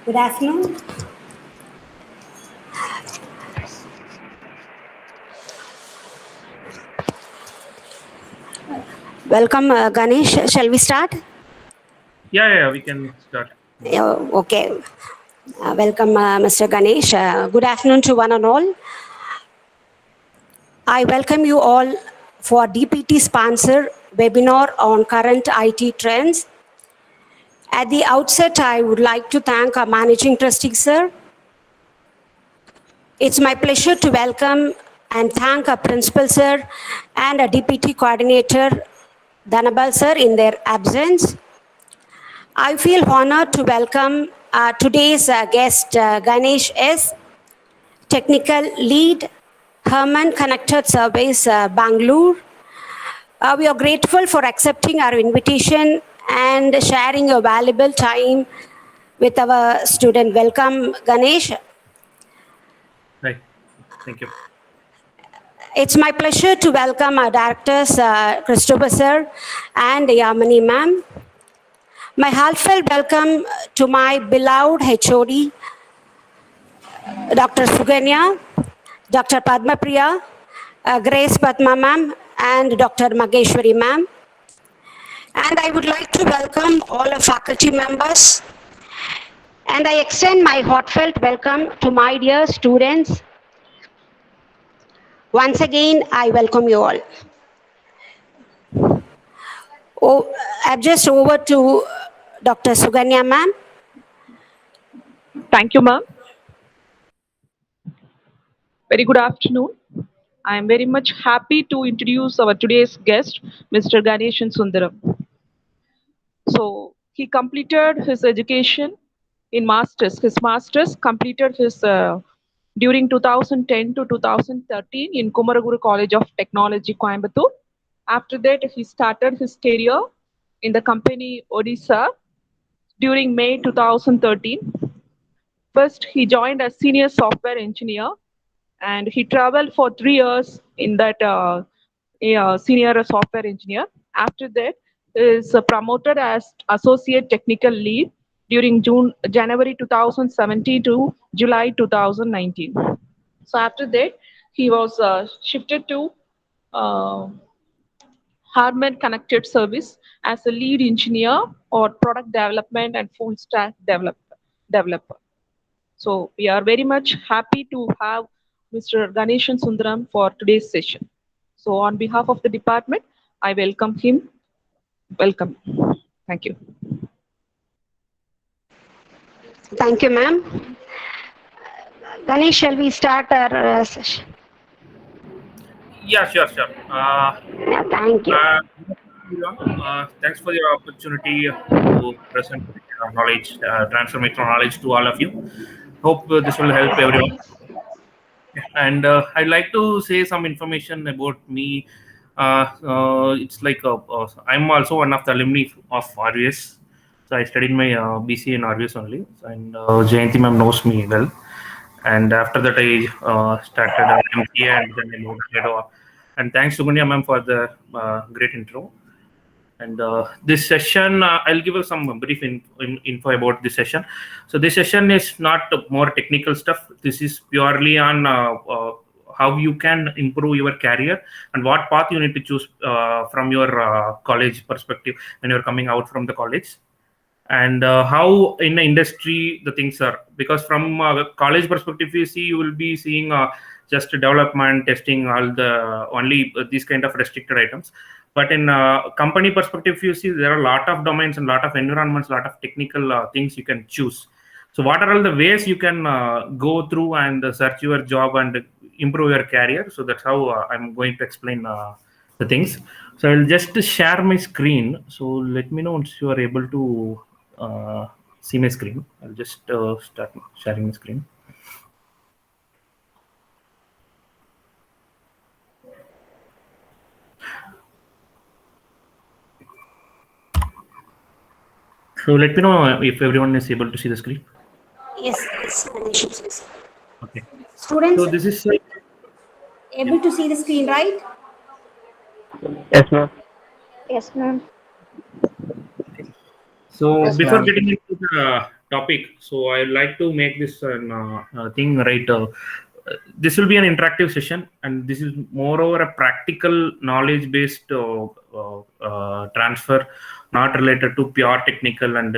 Good afternoon. Welcome, Ganesh. Shall we start? Yeah, we can start. Okay. Welcome, Mr. Ganesh. Good afternoon to one and all. I welcome you all for DPT sponsor webinar on current IT trends. At the outset, I would like to thank our managing trustee, sir. It's my pleasure to welcome and thank our principal, sir, and a DPT coordinator, Dhanabal, sir, in their absence. I feel honored to welcome today's guest, Ganesh S., Technical Lead, Herman Connected Service, Bangalore. We are grateful for accepting our invitation and sharing your valuable time with our student. Welcome, Ganesh. Right. Thank you. It's my pleasure to welcome our directors, Christopher sir and Yamini ma'am. My heartfelt welcome to my beloved HOD, Dr. Suganya, Dr. Padma Priya, Grace Padma ma'am, and Dr. Mageshwari ma'am. And I would like to welcome all our faculty members. And I extend my heartfelt welcome to my dear students. Once again, I welcome you all. Oh, I'm just over to Dr. Suganya ma'am. Thank you, ma'am. Very good afternoon. I am very much happy to introduce our today's guest, Mr. Ganeshan Sundaram. So he completed his education in masters. His masters completed his during 2010 to 2013 in Kumaraguru College of Technology, Coimbatore. After that, he started his career in the company Odisha during May 2013. First, he joined as senior software engineer, and he traveled for 3 years in that senior software engineer. After that, he is promoted as associate technical lead during January 2017 to July 2019. So after that, he was shifted to uh, Harman Connected Service as a lead engineer or product development and full stack developer. So we are very much happy to have Mr. Ganeshan Sundaram for today's session. So on behalf of the department, I welcome him. Welcome. Thank you. Thank you, ma'am. Ganesh, shall we start our session? Yeah, sure. Yeah, thank you. Thanks for your opportunity to present our knowledge, transformational knowledge to all of you. Hope this will help everyone. And I'd like to say some information about me. It's like I'm also one of the alumni of RVS. So I studied my BCA in RVS only, and Jayanti ma'am knows me well. And after that, I started MCA and then I moved ahead. And thanks, Suganya ma'am, for the great intro. And this session, I'll give you some brief info about this session. So this session is not more technical stuff. This is purely on how you can improve your career and what path you need to choose from your college perspective when you're coming out from the college, and how in the industry the things are, because from college perspective you see, you will be seeing just development, testing, all the only these kind of restricted items. But in company perspective, you see there are a lot of domains and lot of environments, lot of technical things you can choose. So what are all the ways you can go through and search your job and improve your career? So that's how I'm going to explain the things. So I'll just share my screen. So let me know once you are able to see my screen. I'll just start sharing my screen. So let me know if everyone is able to see the screen. Yes. Okay. Students, So this is able to see the screen, right? Yes, ma'am. Yes, ma'am. so Yes, before ma'am. getting into the topic. So I would like to make this thing right. This will be an interactive session, and this is moreover a practical knowledge-based transfer, not related to pure technical and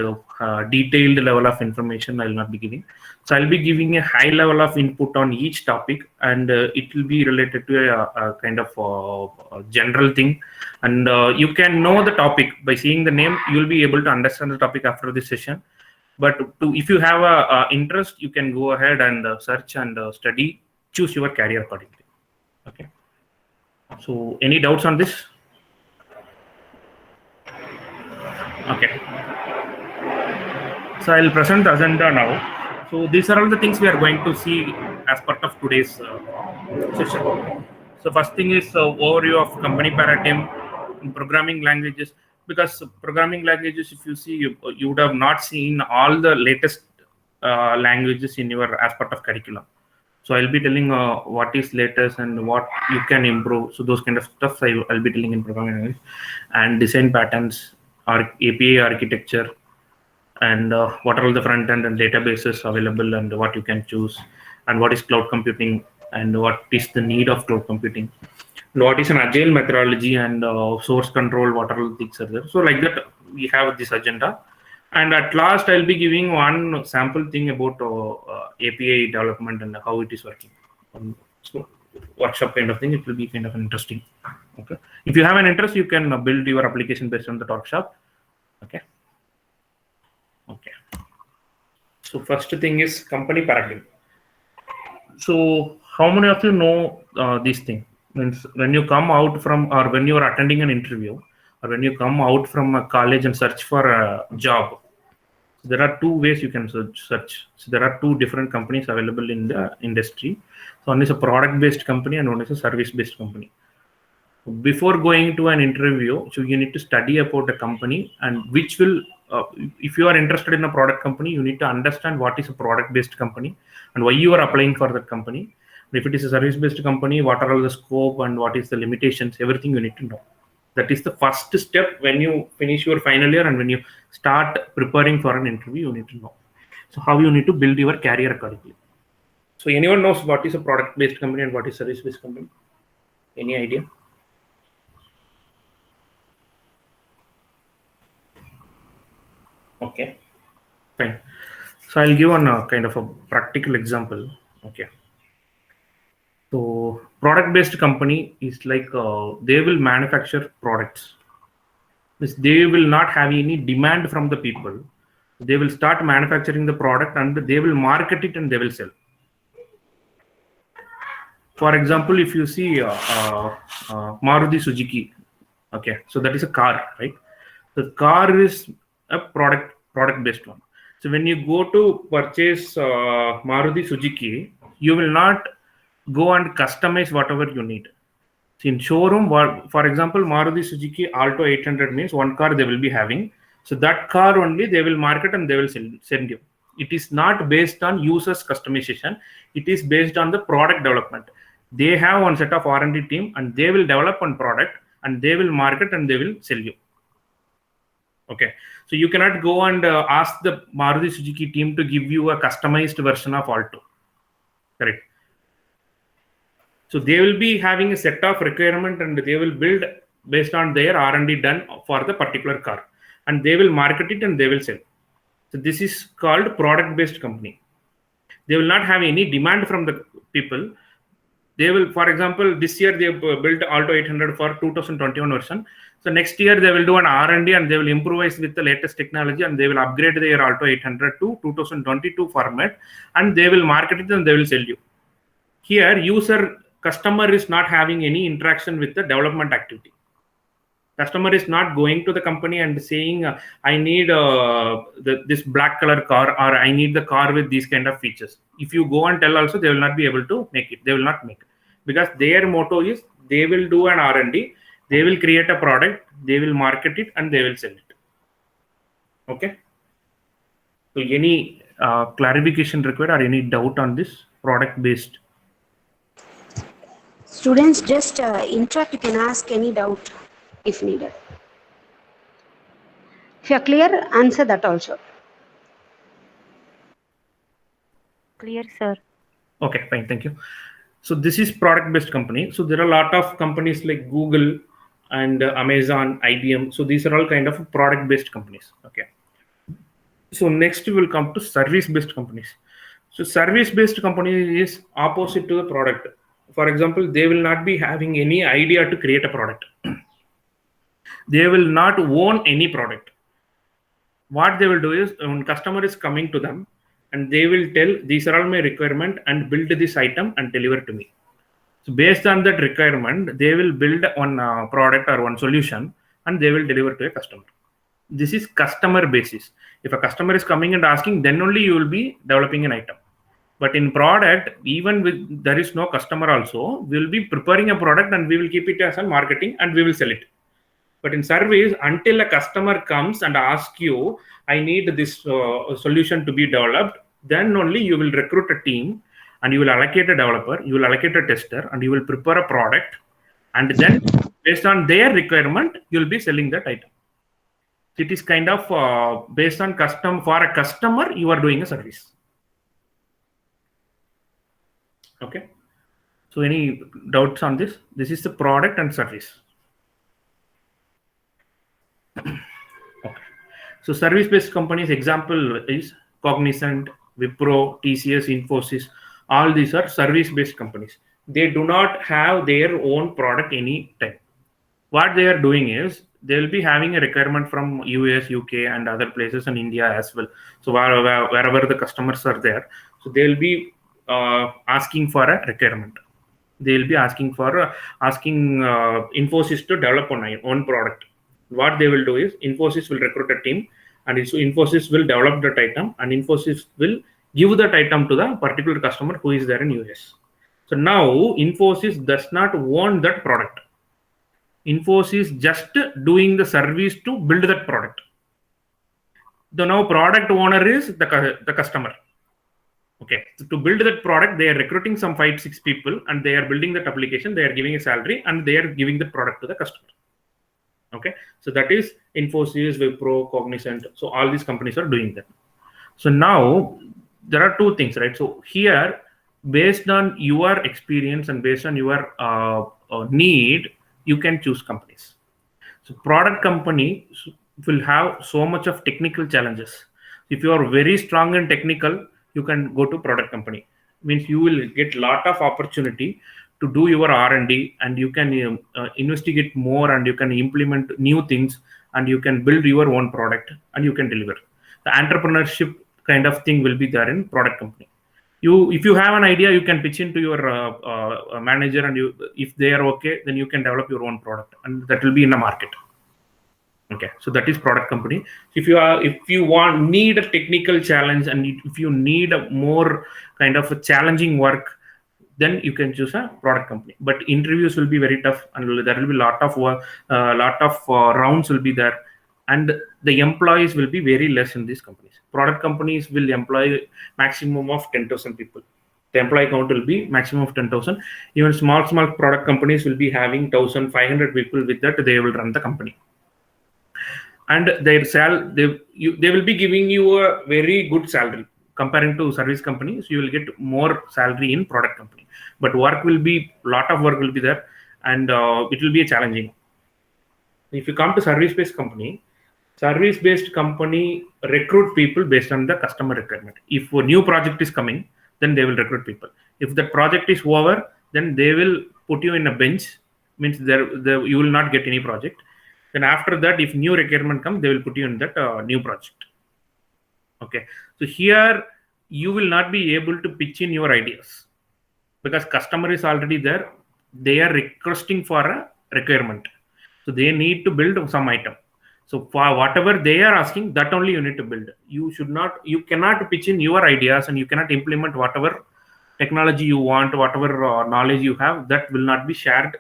detailed level of information. I will not be giving. So I'll be giving a high level of input on each topic, and it will be related to a kind of a general thing. And you can know the topic by seeing the name. You will be able to understand the topic after this session. But if you have a interest, you can go ahead and search and study, choose your career accordingly. Okay. So any doubts on this? Okay. So I'll present the agenda now. So these are all the things we are going to see as part of today's session. So first thing is overview of company paradigm in programming languages. Because programming languages, if you see, you would have not seen all the latest languages in your as part of curriculum. So I'll be telling what is latest and what you can improve. So those kind of stuff I'll be telling in programming language, and design patterns, API architecture, and what are all the front end and databases available, and what you can choose, and what is cloud computing, and what is the need of cloud computing, and what is an agile methodology, and source control, what are all the things are there. So like that, we have this agenda. And at last, I'll be giving one sample thing about API development and how it is working. So workshop kind of thing, it will be kind of interesting. Okay. If you have an interest, you can build your application based on the workshop. Okay. Okay. So first thing is company paradigm. So how many of you know this thing? Means when you come out from, or when you are attending an interview, or when you come out from a college and search for a job, there are two ways you can search. So there are two different companies available in the industry. So one is a product-based company and one is a service-based company. Before going to an interview, so you need to study about the company, and which will, if you are interested in a product company, you need to understand what is a product-based company and why you are applying for that company. If it is a service-based company, what are all the scope and what is the limitations, everything you need to know. That is the first step when you finish your final year, and when you start preparing for an interview, you need to know. So how you need to build your career accordingly. So anyone knows what is a product-based company and what is service-based company? Any idea? Okay, fine. So I'll give one kind of a practical example. Okay. So product-based company is like they will manufacture products. They will not have any demand from the people. They will start manufacturing the product and they will market it and they will sell. For example, if you see Maruti Suzuki, okay, so that is a car, right? The car is a product-based one. So when you go to purchase Maruti Suzuki, you will not go and customize whatever you need. So in showroom, for example, Maruti Suzuki Alto 800 means one car they will be having. So that car only they will market and they will send you. It is not based on users customization. It is based on the product development. They have one set of R&D team and they will develop one product and they will market and they will sell you. Okay. So you cannot go and ask the Maruti Suzuki team to give you a customized version of Alto. Correct. So they will be having a set of requirement and they will build based on their R&D done for the particular car, and they will market it and they will sell. So this is called product-based company. They will not have any demand from the people. They will, for example, this year they built Alto 800 for 2021 version. So next year they will do an R&D and they will improvise with the latest technology and they will upgrade their Alto 800 to 2022 format and they will market it and they will sell you. Here, customer is not having any interaction with the development activity. Customer is not going to the company and saying, I need this black color car, or I need the car with these kind of features. If you go and tell also, they will not be able to make it. They will not make it. Because their motto is, they will do an R&D, they will create a product, they will market it, and they will sell it. Okay. So any clarification required or any doubt on this product-based? Students, just interact, you can ask any doubt if needed. If you are clear, answer that also. Clear, sir. Okay, fine. Thank you. So this is product-based company. So there are a lot of companies like Google and Amazon, IBM. So these are all kind of product-based companies. Okay. So next we will come to service-based companies. So service-based company is opposite to the product. For example, they will not be having any idea to create a product. They will not own any product. What they will do is when customer is coming to them and they will tell these are all my requirement and build this item and deliver to me. So based on that requirement, they will build one product or one solution and they will deliver to a customer. This is customer basis. If a customer is coming and asking, then only you will be developing an item. But in product, even with there is no customer also, we will be preparing a product and we will keep it as a marketing and we will sell it. But in service, until a customer comes and asks you, I need this solution to be developed, then only you will recruit a team and you will allocate a developer, you will allocate a tester, and you will prepare a product. And then based on their requirement, you will be selling that item. It is kind of based on custom. For a customer, you are doing a service. Okay. So any doubts on this? This is the product and service. Okay. So service-based companies example is Cognizant, Wipro, TCS, Infosys. All these are service-based companies. They do not have their own product any time. What they are doing is they will be having a requirement from US, UK, and other places in India as well. So wherever the customers are there, so they will be asking for a requirement. They will be asking for Infosys to develop one product. What they will do is Infosys will recruit a team, and Infosys will develop that item, and Infosys will give that item to the particular customer who is there in US. So now Infosys does not own that product. Infosys just doing the service to build that product. The now product owner is the customer. Okay, so to build that product, they are recruiting some 5-6 people, and they are building that application. They are giving a salary, and they are giving the product to the customer. Okay, so that is Infosys, Wipro, Cognizant. So all these companies are doing that. So now there are two things, right? So here, based on your experience and based on your need, you can choose companies. So product company will have so much of technical challenges. If you are very strong in technical, you can go to product company. Means you will get lot of opportunity to do your R&D, and you can investigate more, and you can implement new things, and you can build your own product, and you can deliver. The entrepreneurship kind of thing will be there in product company. If you have an idea, you can pitch into your manager, and if they are okay, then you can develop your own product, and that will be in the market. Okay, so that is product company. If you need a technical challenge, and if you need a more kind of a challenging work, then you can choose a product company. But interviews will be very tough, and there will be lot of rounds will be there, and the employees will be very less in these companies. Product companies will employ maximum of 10,000 people. The employee count will be maximum of 10,000. Even small product companies will be having 1,500 people. With that, they will run the company, and they will be giving you a very good salary comparing to service companies. You will get more salary in product company, but lot of work will be there, and it will be a challenging. If you come to service-based company recruit people based on the customer requirement. If a new project is coming, then they will recruit people. If the project is over, then they will put you in a bench. Means you will not get any project. Then after that, if new requirement comes, they will put you in that new project. Okay, so here you will not be able to pitch in your ideas because customer is already there. They are requesting for a requirement, so they need to build some item. So for whatever they are asking, that only you need to build. You cannot pitch in your ideas, and you cannot implement whatever technology you want, whatever knowledge you have. That will not be shared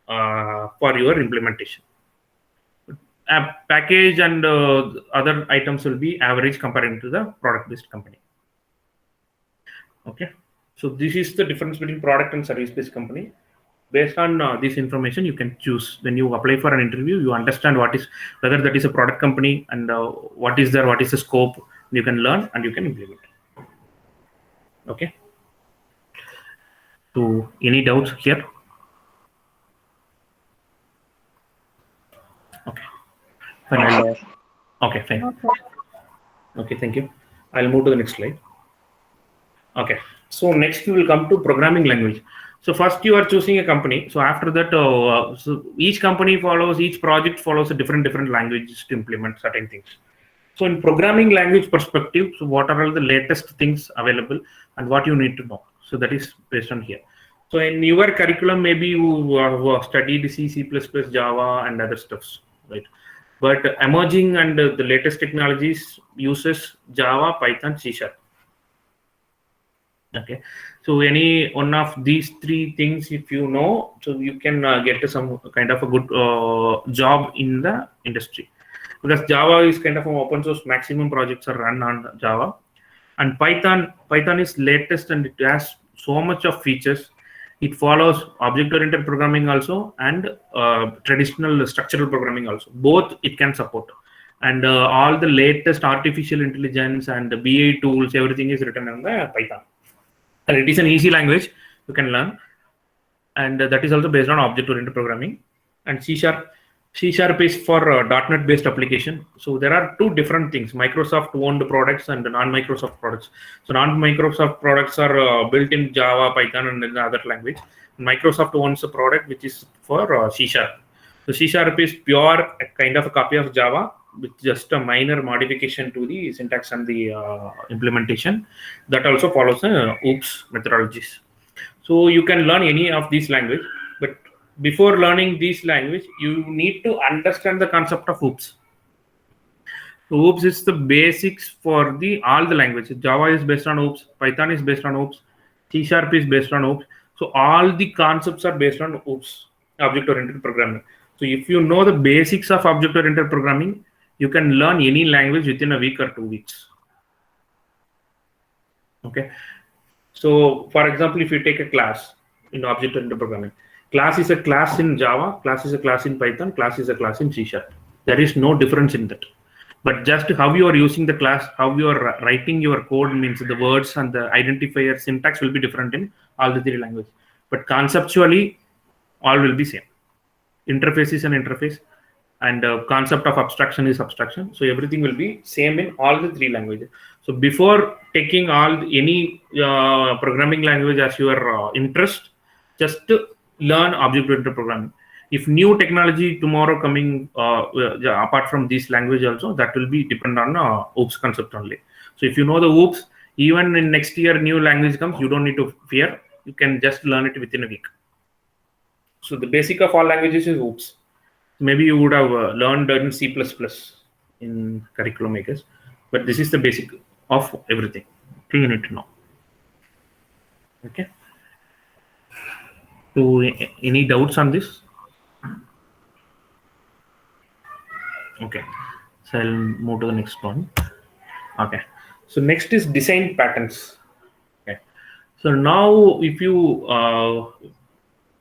for your implementation. Package and other items will be average comparing to the product-based company. Okay, so this is the difference between product and service-based company. Based on this information, you can choose. When you apply for an interview, you understand whether that is a product company, and what is the scope. You can learn and you can implement. Okay. So any doubts here? Okay. Fine. Okay, fine. Okay, thank you. I'll move to the next slide. Okay. So next we will come to programming language. So first you are choosing a company. So after that, so each company follows, each project follows a different languages to implement certain things. So in programming language perspective, so what are all the latest things available and what you need to know? So that is based on here. So in your curriculum, maybe you have studied C, C++, Java and other stuffs, right? But emerging and the latest technologies uses Java, Python, C#. Okay, so any one of these three things, if you know, so you can get some kind of a good job in the industry, because Java is kind of an open source. Maximum projects are run on Java, and Python is latest and it has so much of features. It follows object-oriented programming also and traditional structural programming also. Both it can support, and all the latest artificial intelligence and the BA tools, everything is written in the Python. And it is an easy language you can learn, and that is also based on object-oriented programming. And C# is for .NET based application. So there are two different things: Microsoft owned products and non-Microsoft products. So non-Microsoft products are built in Java, Python, and in the other language. Microsoft owns a product which is for C#. So C# is pure a kind of a copy of Java with just a minor modification to the syntax and the implementation. That also follows OOPS methodologies. So you can learn any of these language, but before learning these language, you need to understand the concept of OOPS. So OOPS is the basics for all the languages. Java is based on OOPS, Python is based on OOPS, C# is based on OOPS. So all the concepts are based on OOPS, object-oriented programming. So if you know the basics of object-oriented programming, you can learn any language within a week or 2 weeks. Okay. So for example, if you take a class in object-oriented programming, class is a class in Java, class is a class in Python, class is a class in C#. There is no difference in that. But just how you are using the class, how you are writing your code, means the words and the identifier syntax will be different in all the three languages. But conceptually, all will be same. Interface is an interface, and concept of abstraction is abstraction. So everything will be same in all the three languages. So before taking any programming language as your interest, just to learn object-oriented programming. If new technology tomorrow coming apart from this language also, that will be depend on OOPS concept only. So if you know the OOPS, even in next year new language comes, you don't need to fear. You can just learn it within a week. So the basic of all languages is OOPS. Maybe you would have learned in C++ in curriculum, I guess, but this is the basic of everything. So you need to know. Okay. So any doubts on this? Okay. So I'll move to the next one. Okay. So next is design patterns. Okay. So now if you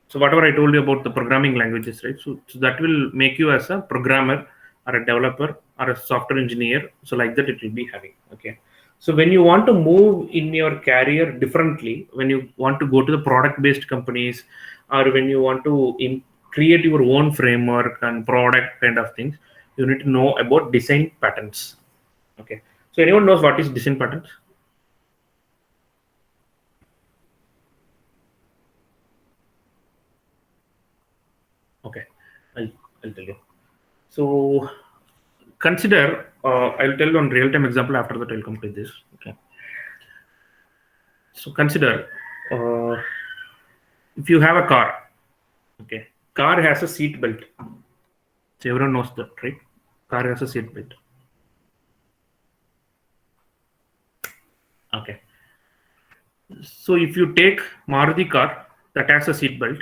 so whatever I told you about the programming languages, right? So that will make you as a programmer or a developer or a software engineer. So like that it will be having. Okay. So when you want to move in your career differently, when you want to go to the product-based companies, or when you want to create your own framework and product kind of things, you need to know about design patterns. Okay. So anyone knows what is design patterns? Okay, I'll tell you. So consider, I'll tell you on real-time example. After that, I'll complete this. Okay. So consider, if you have a car, okay, car has a seat belt. So everyone knows that, right? Car has a seat belt. Okay. So if you take Maruti car, that has a seat belt,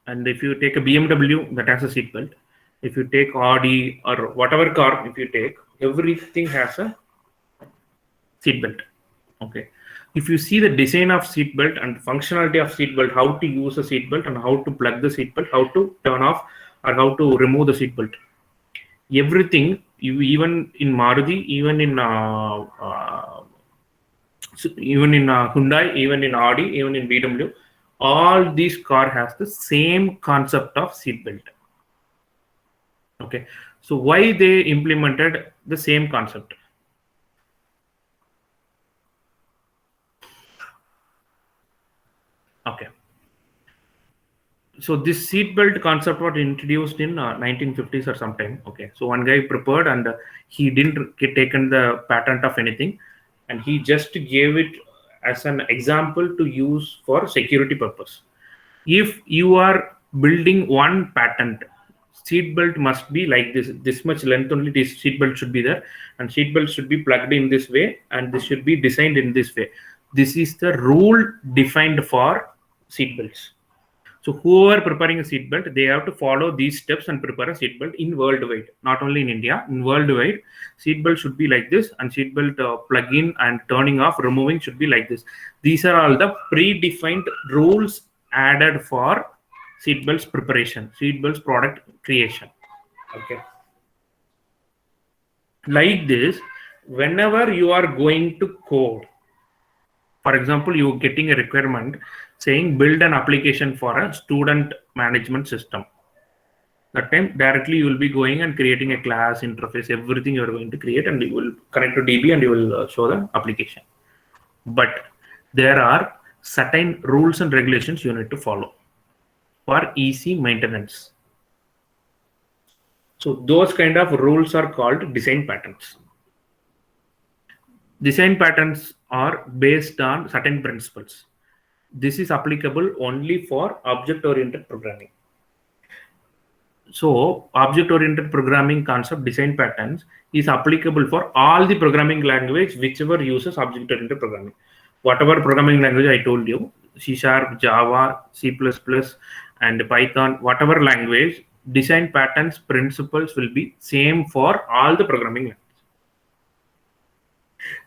and if you take a BMW, that has a seat belt. If you take Audi or whatever car, if you take, everything has a seat belt. Okay. If you see the design of seat belt and functionality of seat belt, how to use a seat belt and how to plug the seat belt, how to turn off or how to remove the seat belt, everything, even in Maruti, even in So even in Hyundai, even in Audi, even in BMW, all these car has the same concept of seat belt. Okay, so why they implemented the same concept? Okay, so this seat belt concept was introduced in 1950s or sometime. Okay, so one guy prepared and he didn't get taken the patent of anything, and he just gave it as an example to use for security purpose. If you are building one patent, seat belt must be like this much length only. This seat belt should be there, and seat belt should be plugged in this way, and this should be designed in this way. This is the rule defined for seat belts. So whoever preparing a seat belt, they have to follow these steps and prepare a seat belt in worldwide, not only in India. In worldwide, seat belt should be like this, and seat belt plug-in and turning off, removing should be like this. These are all the predefined rules added for seat belts preparation, seat belts product creation. Okay. Like this, whenever you are going to code, for example, you getting a requirement saying build an application for a student management system. That time directly you will be going and creating a class interface, everything you are going to create, and you will connect to DB and you will show the application. But there are certain rules and regulations you need to follow for easy maintenance. So those kind of rules are called design patterns. Design patterns are based on certain principles. This is applicable only for object-oriented programming. So object-oriented programming concept, design patterns, is applicable for all the programming language whichever uses object-oriented programming. Whatever programming language I told you, C#, Java, C++, and Python, whatever language, design patterns principles will be same for all the programming languages.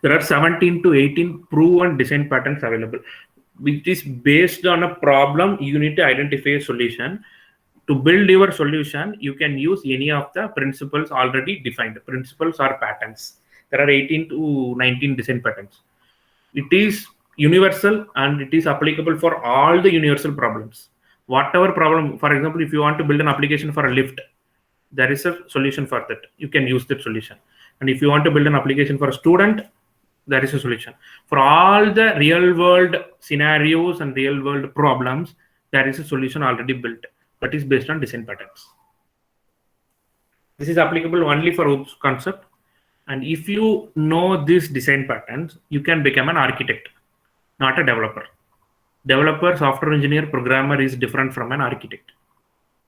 There are 17 to 18 proven design patterns available, which is based on a problem. You need to identify a solution. To build your solution, you can use any of the principles already defined. Principles or patterns. There are 18 to 19 design patterns. It is universal and it is applicable for all the universal problems. Whatever problem, for example, if you want to build an application for a lift, there is a solution for that. You can use that solution. And if you want to build an application for a student, there is a solution. For all the real world scenarios and real world problems, there is a solution already built, but is based on design patterns. This is applicable only for OOPS concept. And if you know these design patterns, you can become an architect, not a developer. Developer, software engineer, programmer is different from an architect.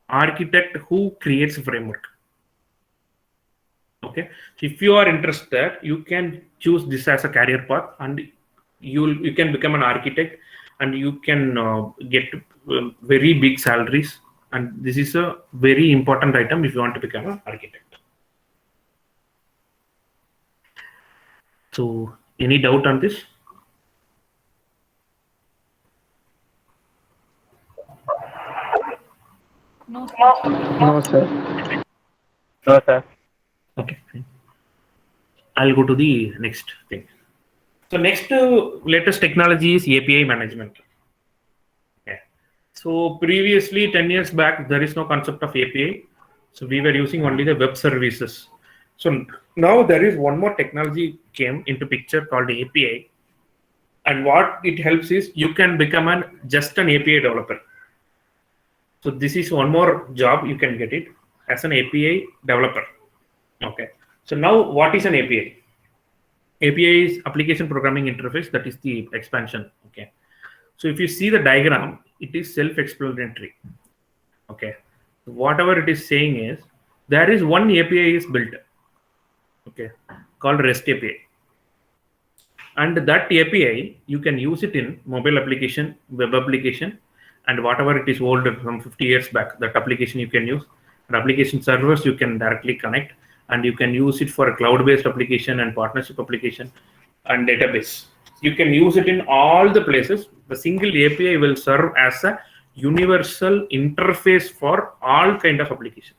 Architect who creates a framework. Okay, so if you are interested, you can choose this as a career path, and you can become an architect, and you can get very big salaries. And this is a very important item if you want to become an architect. So, any doubt on this? No, sir. No, sir. Okay, fine. I'll go to the next thing. So next latest technology is API management. Okay. So previously 10 years back, there is no concept of API. So we were using only the web services. So now there is one more technology came into picture called API. And what it helps is you can become just an API developer. So this is one more job you can get it as an API developer. Okay. So now what is an API? API is application programming interface. That is the expansion. Okay. So if you see the diagram, it is self-explanatory. Okay. Whatever it is saying is there is one API is built. Okay. Called REST API. And that API, you can use it in mobile application, web application, and whatever it is older from 50 years back, that application you can use. And application servers you can directly connect, and you can use it for a cloud-based application and partnership application and database. You can use it in all the places. The single API will serve as a universal interface for all kind of application.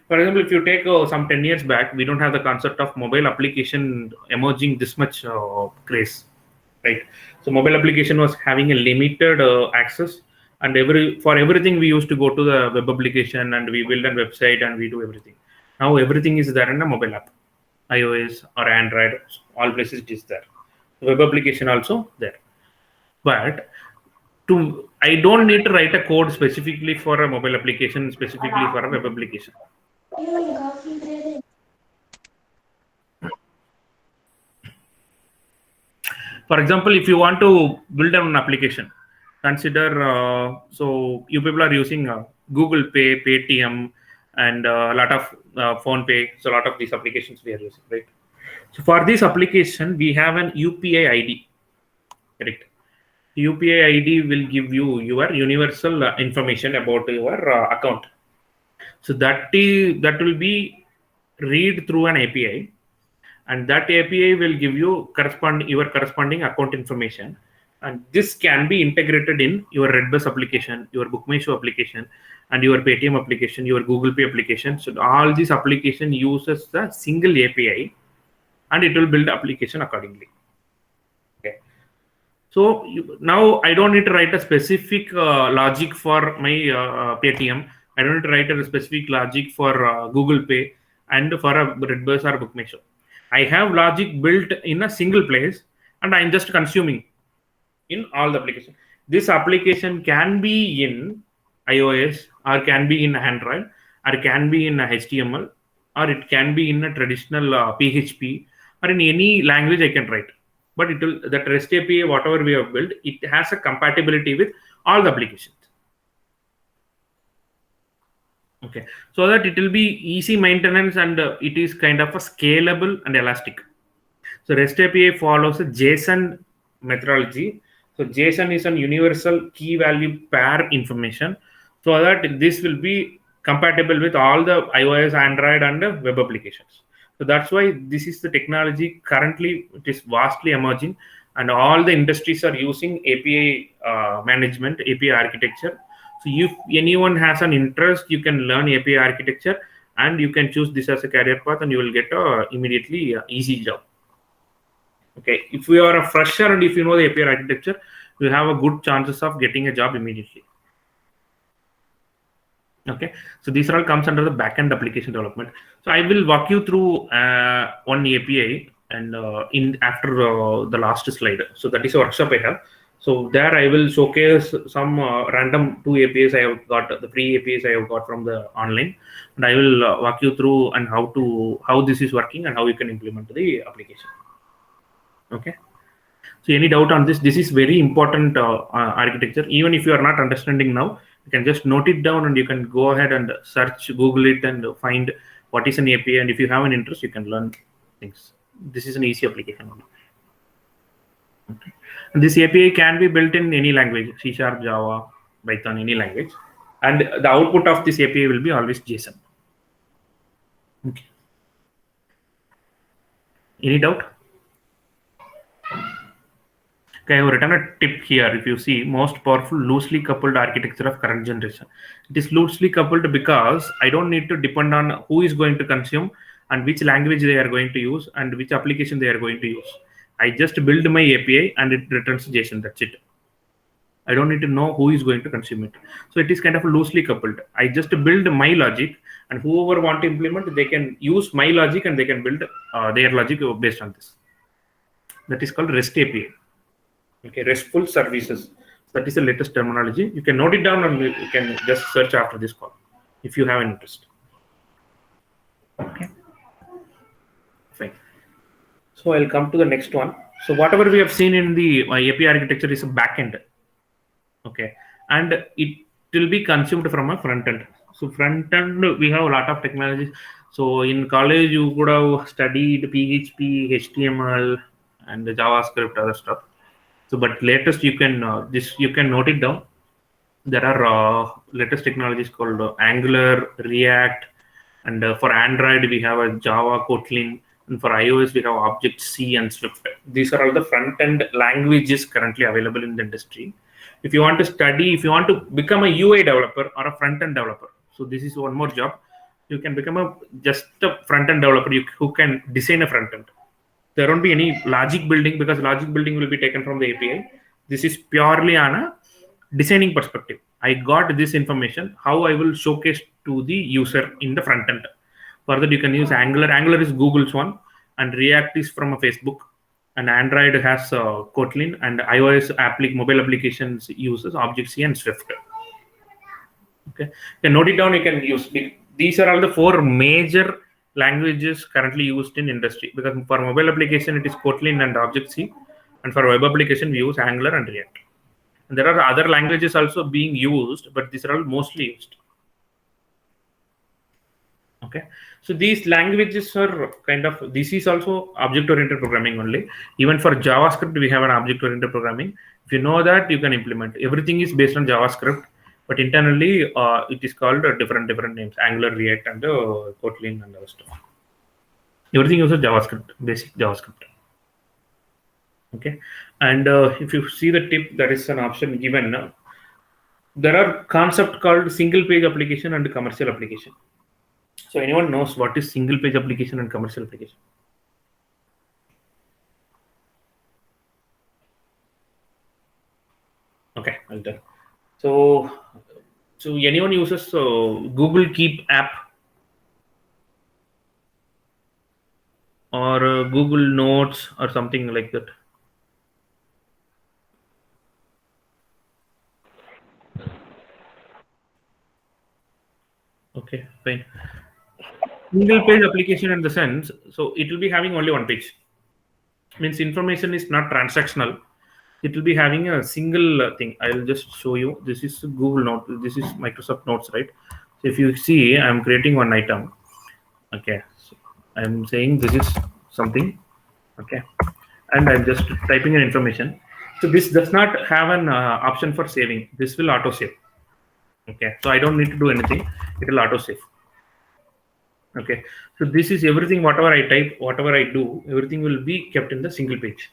For example, if you take some 10 years back, we don't have the concept of mobile application emerging this much craze, right? So mobile application was having a limited access, and for everything we used to go to the web application and we build a website and we do everything. Now everything is there in a mobile app, iOS or Android, all places it is there. Web application also there, but I don't need to write a code specifically for a mobile application, specifically for a web application. For example, if you want to build an application, consider so you people are using Google Pay, Paytm, and a lot of Phone Pay. So a lot of these applications we are using, right? So for this application, we have an UPI ID, correct? UPI ID will give you your universal information about your account. So that will be read through an API, and that API will give you your corresponding account information, and this can be integrated in your Redbus application, your BookMyShow application, and your Paytm application, your Google Pay application. So all these application uses the single API, and it will build application accordingly. Okay. So now I don't need to write a specific logic for my Paytm. I don't need to write a specific logic for Google Pay and for a Redbus or BookMyShow. I have logic built in a single place, and I'm just consuming in all the applications. This application can be in iOS, or can be in Android, or can be in HTML, or it can be in a traditional PHP, or in any language I can write. But it will, that REST API, whatever we have built, it has a compatibility with all the applications. Okay, so that it will be easy maintenance, and it is kind of a scalable and elastic. So REST API follows a JSON methodology. So JSON is an universal key value pair information, so that this will be compatible with all the iOS, Android, and web applications. So that's why this is the technology currently. It is vastly emerging, and all the industries are using API management, API architecture. So if anyone has an interest, you can learn API architecture, and you can choose this as a career path, and you will get immediately easy job. Okay, if you are a fresher and if you know the API architecture, you have a good chances of getting a job immediately. Okay, so these all comes under the backend application development. So I will walk you through one API, and after the last slide. So that is a workshop I have. So there I will showcase some random 2 APIs I have got, the free APIs I have got from the online, and I will walk you through and how this is working and how you can implement the application. Okay. So any doubt on this? This is very important architecture. Even if you are not understanding now, you can just note it down, and you can go ahead and search, Google it, and find what is an API. And if you have an interest, you can learn things. This is an easy application. Okay. And this API can be built in any language, C#, Java, Python, any language. And the output of this API will be always JSON. Okay. Any doubt? Okay, I have written a tip here. If you see, most powerful loosely coupled architecture of current generation. It is loosely coupled because I don't need to depend on who is going to consume and which language they are going to use and which application they are going to use. I just build my API and it returns JSON. That's it. I don't need to know who is going to consume it. So it is kind of loosely coupled. I just build my logic, and whoever want to implement, they can use my logic and they can build their logic based on this. That is called REST API. Okay, RESTful services. That is the latest terminology. You can note it down, and you can just search after this call if you have an interest. Okay, fine. So I'll come to the next one. So whatever we have seen in the API architecture is a backend. Okay, and it will be consumed from a front end. So front end, we have a lot of technologies. So in college, you could have studied PHP, HTML, and JavaScript, other stuff. So, but latest you can you can note it down. There are latest technologies called Angular, React, and for Android we have a Java, Kotlin, and for iOS we have Object-C and Swift. These are all the front end languages currently available in the industry. If you want to study, if you want to become a UI developer or a front end developer, so this is one more job. You can become just a front end developer who can design a front end. There won't be any logic building because logic building will be taken from the API. This is purely on a designing perspective. I got this information, how I will showcase to the user in the front end. For that, you can use Angular. Angular is Google's one, and React is from a Facebook. And Android has Kotlin, and iOS mobile applications uses Objective-C and Swift. Okay, you can note it down. You can use these are all the 4 major languages currently used in industry, because for mobile application it is Kotlin and Objective-C, and for web application we use Angular and React. And there are other languages also being used, but these are all mostly used. Okay, so these languages are kind of, this is also object-oriented programming only. Even for JavaScript we have an object-oriented programming. If you know that, you can implement. Everything is based on JavaScript, but internally it is called different names: Angular, React, and Kotlin and other stuff. Everything uses JavaScript, basic JavaScript. Okay, and if you see the tip, that is an option given. There are concepts called single page application and commercial application. So anyone knows what is single page application and commercial application? Okay, I'll tell. So anyone uses Google Keep app or Google Notes or something like that? Okay, fine. Single page application in the sense, so it will be having only one page. Means information is not transactional. It will be having a single thing. I'll just show you. This is Google Notes. This is Microsoft Notes, right? So if you see, I'm creating one item. Okay, so I'm saying this is something. Okay, and I'm just typing in information. So this does not have an option for saving. This will auto save. Okay, so I don't need to do anything. It will auto save. Okay, so this is everything. Whatever I type, whatever I do, everything will be kept in the single page.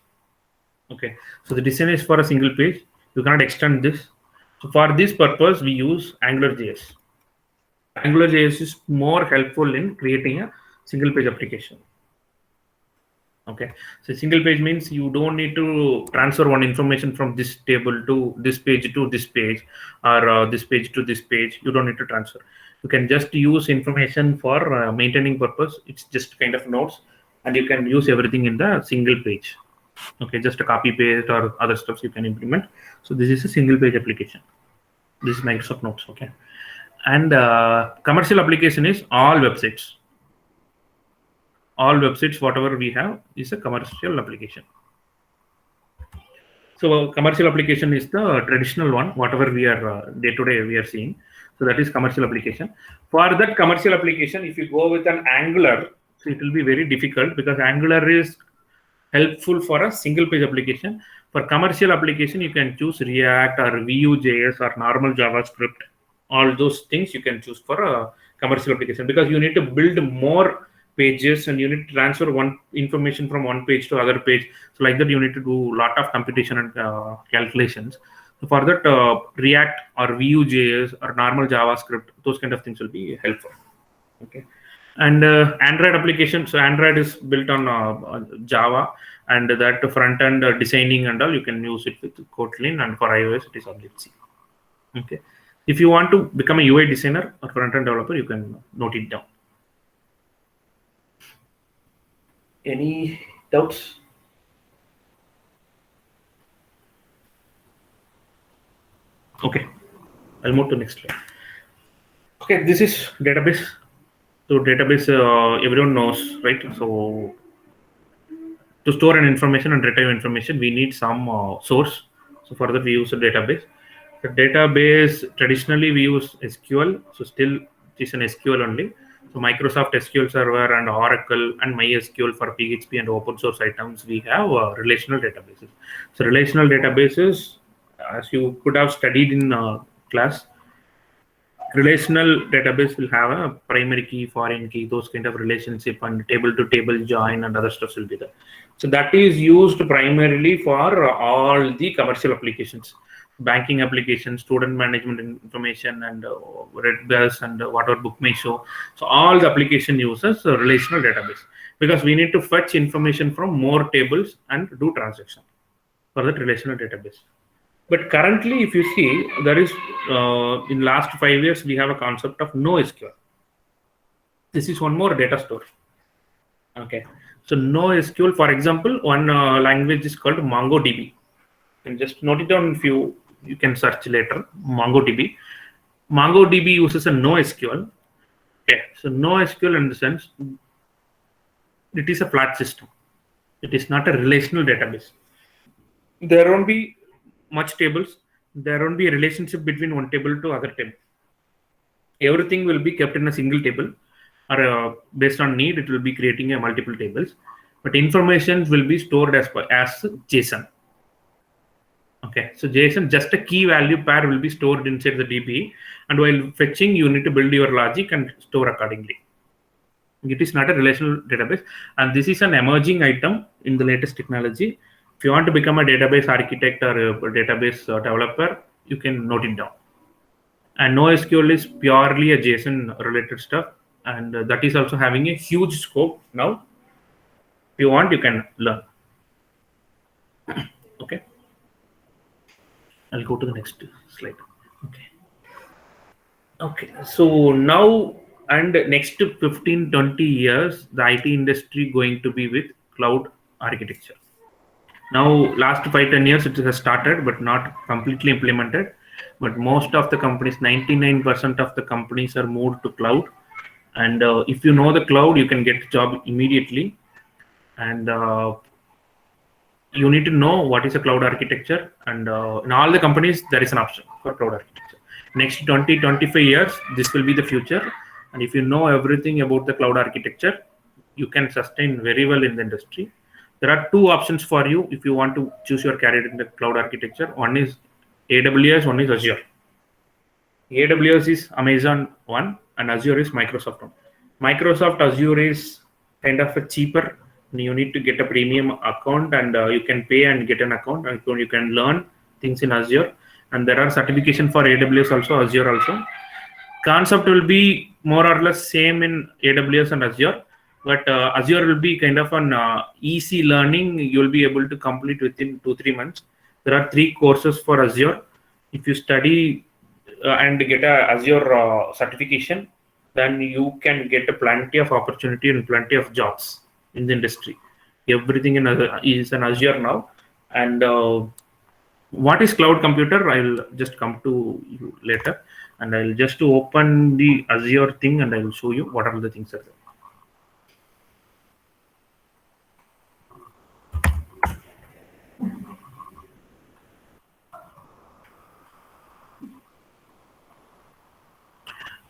Okay, so the design is for a single page. You cannot extend this. So for this purpose, we use AngularJS. AngularJS is more helpful in creating a single page application. Okay, so single page means you don't need to transfer one information from this table to this page or this page to this page. You don't need to transfer. You can just use information for maintaining purpose. It's just kind of notes, and you can use everything in the single page. Okay, just a copy paste or other stuff you can implement. So this is a single page application. This is Microsoft Notes. Okay, and commercial application is all websites. All websites, whatever we have, is a commercial application. So commercial application is the traditional one, whatever we are day to day we are seeing. So that is commercial application. For that commercial application, if you go with an Angular, so it will be very difficult because Angular is helpful for a single page application. For commercial application, you can choose React or Vue.js or normal JavaScript. All those things you can choose for a commercial application, because you need to build more pages and you need to transfer one information from one page to other page. So like that, you need to do a lot of computation and calculations. So for that, React or Vue.js or normal JavaScript, those kind of things will be helpful. Okay, and Android application. So Android is built on Java, and that front end designing and all, you can use it with Kotlin, and for iOS it is Objective-C. Okay, if you want to become a UI designer or front end developer, you can note it down. Any doubts? Okay, I'll move to next slide. Okay, this is database. So database, everyone knows, right? So to store an information and retrieve information, we need some source. So for that, we use a database. The database, traditionally we use SQL. So still it is an SQL only. So Microsoft SQL Server and Oracle and MySQL for PHP and open source items, we have relational databases. So relational databases, as you could have studied in class, relational database will have a primary key, foreign key, those kind of relationship, and table to table join and other stuff will be there. So that is used primarily for all the commercial applications. Banking applications, student management information, and Redbus and whatever book may show. So all the application uses a relational database. because we need to fetch information from more tables and do transaction for that relational database. But currently, if you see, there is in last 5 years we have a concept of NoSQL. This is one more data store. Okay, so NoSQL, for example, one language is called MongoDB. And just note it down if you can search later. MongoDB. MongoDB uses a NoSQL. Okay, so NoSQL in the sense it is a flat system. It is not a relational database. There won't be much tables. There won't be a relationship between one table to other table. Everything will be kept in a single table, or based on need, it will be creating a multiple tables. But information will be stored as JSON. Okay, so JSON, just a key value pair will be stored inside the DB, and while fetching, you need to build your logic and store accordingly. It is not a relational database, and this is an emerging item in the latest technology. If you want to become a database architect or a database developer, you can note it down. And NoSQL is purely a JSON related stuff, and that is also having a huge scope now. If you want, you can learn. Okay. I'll go to the next slide. Okay, so now and next 15-20 years, the IT industry going to be with cloud architecture. Now, last 5-10 years, it has started, but not completely implemented. But most of the companies, 99% of the companies are moved to cloud. And if you know the cloud, you can get a job immediately. And you need to know what is a cloud architecture, and in all the companies there is an option for cloud architecture. Next 20-25 years, this will be the future, and if you know everything about the cloud architecture, you can sustain very well in the industry. There are two options for you if you want to choose your career in the cloud architecture. One is AWS, one is Azure. AWS is Amazon one, and Azure is Microsoft one. Microsoft Azure is kind of a cheaper. You need to get a premium account, and you can pay and get an account, and you can learn things in Azure. And there are certification for AWS also, Azure also. Concept will be more or less same in AWS and Azure, but Azure will be kind of an easy learning. You will be able to complete within 2-3 months. There are 3 courses for Azure. If you study and get a Azure certification, then you can get a plenty of opportunity and plenty of jobs in the industry. Everything is an Azure now. And what is cloud computer? I'll just come to you later, and I'll just open the Azure thing, and I will show you what are the things are there.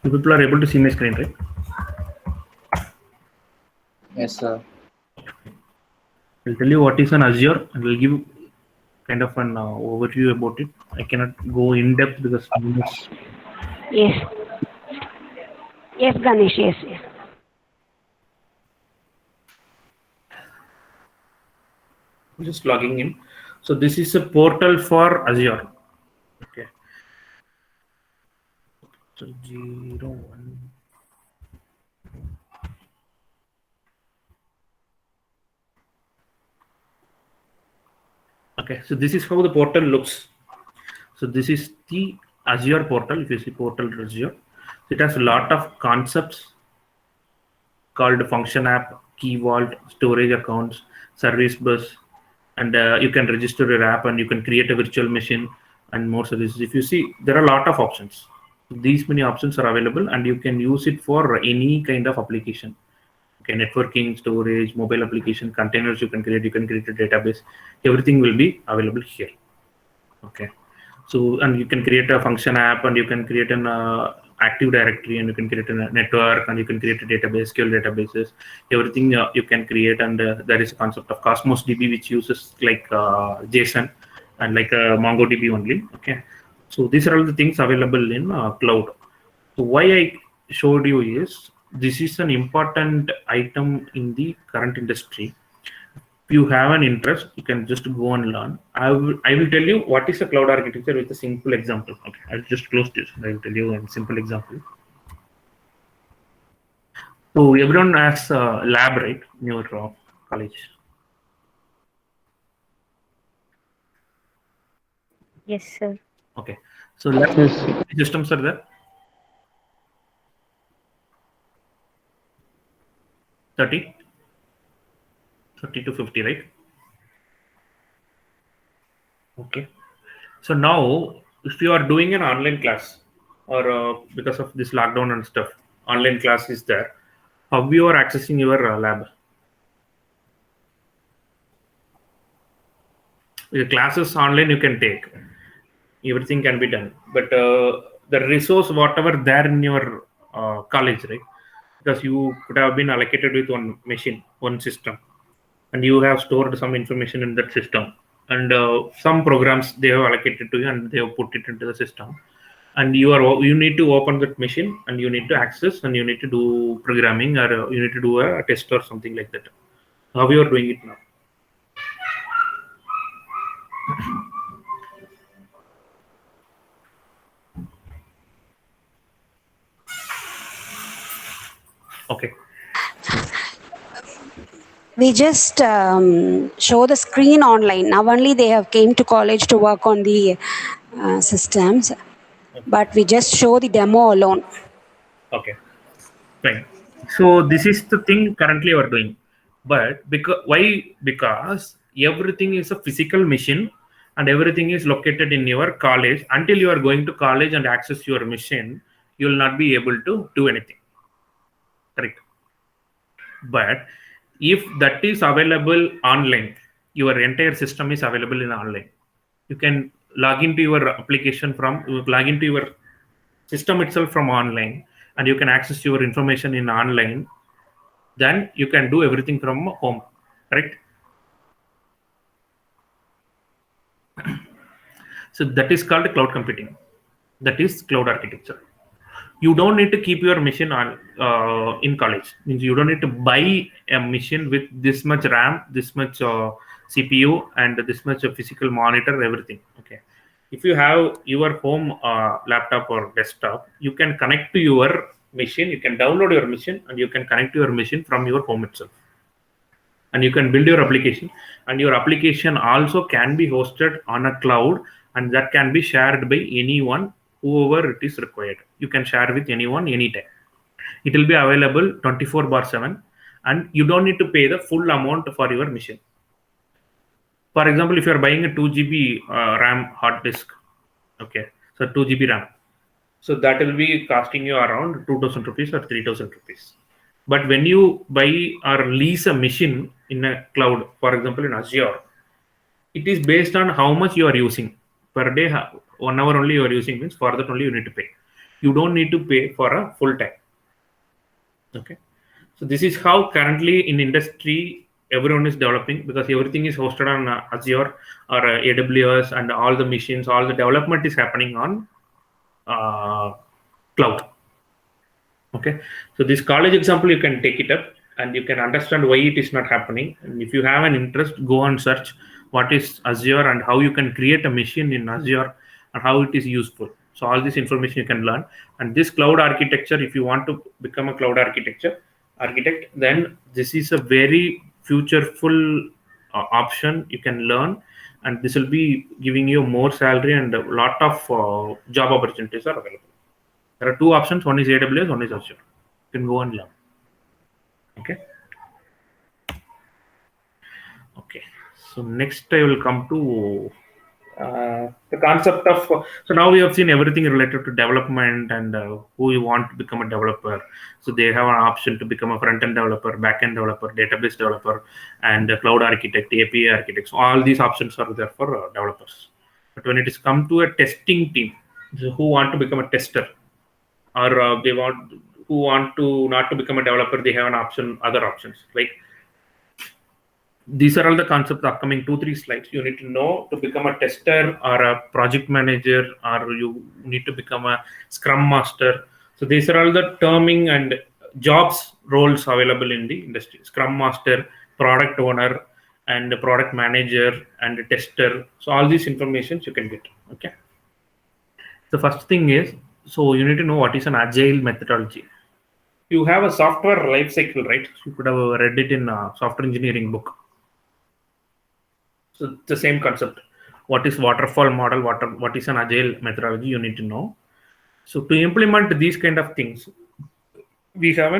You people are able to see my screen, right? Yes, sir. I'll tell you what is an Azure, and I'll give kind of an overview about it. I cannot go in depth because Yes. Yes, Ganesh, yes. I'm just logging in. So this is a portal for Azure. Okay. So 01. Okay, so this is how the portal looks. So this is the Azure portal. If you see portal Azure, it has a lot of concepts called function app, key vault, storage accounts, service bus, and you can register your app, and you can create a virtual machine and more services. If you see, there are a lot of options. These many options are available, and you can use it for any kind of application. Okay, networking, storage, mobile application, containers you can create a database. Everything will be available here. Okay, so, and you can create a function app, and you can create an Active Directory, and you can create a network, and you can create a database, SQL databases. Everything you can create, and there is a concept of Cosmos DB, which uses like JSON and like MongoDB only. Okay, so these are all the things available in cloud. So why I showed you is, this is an important item in the current industry. If you have an interest, you can just go and learn. I will tell you what is a cloud architecture with a simple example. Okay, I'll just close this. I will tell you a simple example. So everyone has a lab, right, in your college? Yes, sir. Okay. So lab Yes, sir. systems are there? 30? 30 to 50, right? Okay. So now, if you are doing an online class, or because of this lockdown and stuff, online class is there, how you are accessing your lab? Your classes online you can take, everything can be done, but the resource whatever there in your college, right? Because you could have been allocated with one machine, one system, and you have stored some information in that system, and some programs they have allocated to you and they have put it into the system, and you need to open that machine and you need to access and you need to do programming, or you need to do a test or something like that. How you are doing it now? Okay. We just show the screen online. Now only they have came to college to work on the systems, but we just show the demo alone. Okay, fine. So this is the thing currently you are doing, but because why? Because everything is a physical machine, and everything is located in your college. Until you are going to college and access your machine, you will not be able to do anything. Correct. But if that is available online, your entire system is available in online. You can log into your application from log into your system itself from online, and you can access your information in online. Then you can do everything from home, correct? So that is called cloud computing. That is cloud architecture. You don't need to keep your machine on in college. Means you don't need to buy a machine with this much RAM, this much CPU, and this much physical monitor, everything. Okay. If you have your home laptop or desktop, you can connect to your machine. You can download your machine and you can connect to your machine from your home itself. And you can build your application, and your application also can be hosted on a cloud, and that can be shared by anyone, whoever it is required. You can share with anyone anytime. It will be available 24/7, and you don't need to pay the full amount for your machine. For example, if you are buying a 2 GB RAM hard disk, okay, so 2 GB RAM, so that will be costing you around 2,000 rupees or 3,000 rupees. But when you buy or lease a machine in a cloud, for example in Azure, it is based on how much you are using per day. 1 hour only you are using, means for that only you need to pay. You don't need to pay for a full time. Okay, so this is how currently in industry everyone is developing, because everything is hosted on Azure or AWS, and all the machines, all the development is happening on cloud. Okay, so this college example you can take it up and you can understand why it is not happening. And if you have an interest, go and search what is Azure and how you can create a machine in Azure and how it is useful. So all this information you can learn. And this cloud architecture, if you want to become a cloud architect, then this is a very futureful option you can learn, and this will be giving you more salary, and a lot of job opportunities are available. There are two options. One is AWS, one is Azure. You can go and learn. Okay. Okay. So next I will come to the concept of. So now we have seen everything related to development and who you want to become a developer. So they have an option to become a front-end developer, back-end developer, database developer, and a cloud architect, API architect. So all these options are there for developers. But when it is come to a testing team, so who want to become a tester, or who want to not to become a developer, they have an option, other options. Like these are all the concepts upcoming 2-3 slides. You need to know to become a tester or a project manager, or you need to become a scrum master. So these are all the terming and jobs roles available in the industry: scrum master, product owner, and product manager, and tester. So all these informations you can get. Okay, the first thing is, so you need to know what is an agile methodology. you have a software life cycle, right? You could have read it in a software engineering book. So it's the same concept. What is waterfall model? What is an agile methodology? You need to know. So to implement these kind of things, we have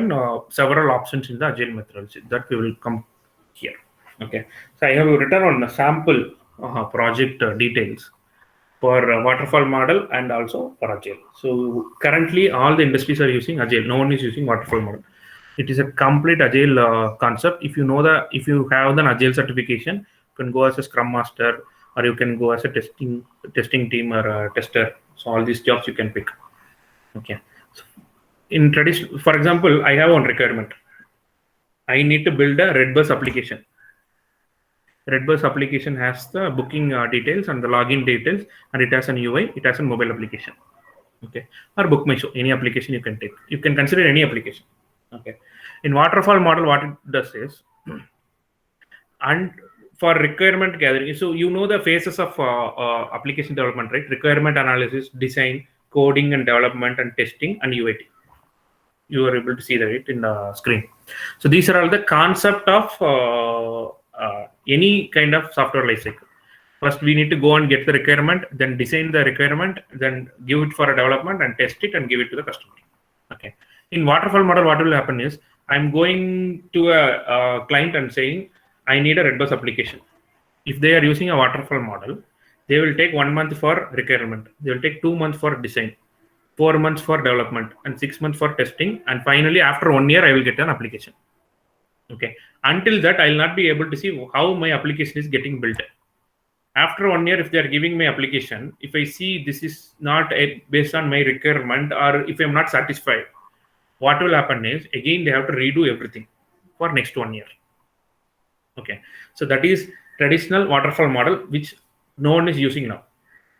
several options in the agile methodology that we will come here. Okay. So I have written on a sample project details for waterfall model and also for agile. So currently all the industries are using agile. No one is using waterfall model. It is a complete agile concept. If you have an agile certification, you can go as a scrum master, or you can go as a testing team or a tester. So all these jobs you can pick. Okay. So in tradition, for example, I have one requirement. I need to build a Redbus application. Redbus application has the booking details and the login details, and it has an UI. It has a mobile application. Okay. Or BookMyShow, any application you can take. You can consider any application. Okay. In waterfall model, what it does is, and for requirement gathering, so you know the phases of application development, right? Requirement analysis, design, coding and development, and testing, and UAT. You are able to see that in the screen. So these are all the concept of any kind of software lifecycle. First, we need to go and get the requirement, then design the requirement, then give it for a development and test it and give it to the customer. Okay. In waterfall model, what will happen is, I'm going to a client and saying, I need a Redbus application. If they are using a waterfall model, they will take 1 month for requirement. They will take 2 months for design, 4 months for development, and 6 months for testing. And finally, after 1 year, I will get an application. Okay. Until that, I will not be able to see how my application is getting built. After 1 year, if they are giving my application, if I see this is not based on my requirement, or if I'm not satisfied, what will happen is, again, they have to redo everything for next 1 year. Okay. So that is traditional waterfall model, which no one is using now.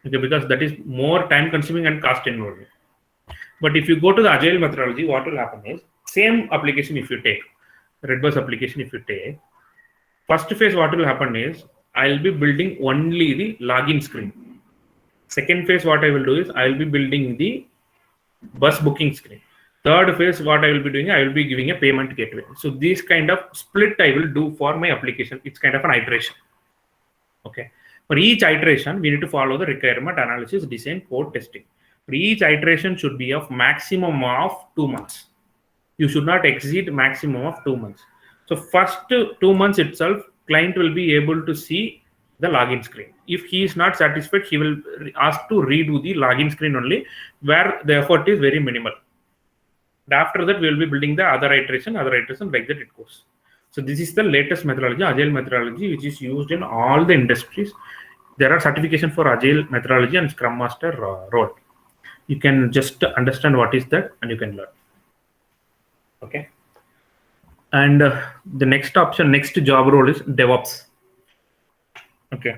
Okay, because that is more time consuming and cost involving. But if you go to the agile methodology, what will happen is, same application if you take, Redbus application if you take, first phase what will happen is, I'll be building only the login screen. Second phase what I will do is, I'll be building the bus booking screen. Third phase what I will be doing, I will be giving a payment gateway. So this kind of split I will do for my application. It's kind of an iteration. Okay. For each iteration, we need to follow the requirement analysis, design, code, testing. For each iteration should be of maximum of 2 months. You should not exceed maximum of 2 months. So first 2 months itself, client will be able to see the login screen. If he is not satisfied, he will ask to redo the login screen only, where the effort is very minimal. And after that, we will be building the other iteration, like that it goes. So this is the latest methodology, agile methodology, which is used in all the industries. There are certifications for agile methodology and Scrum Master role. You can just understand what is that and you can learn. Okay. And the next option, next job role is DevOps. Okay.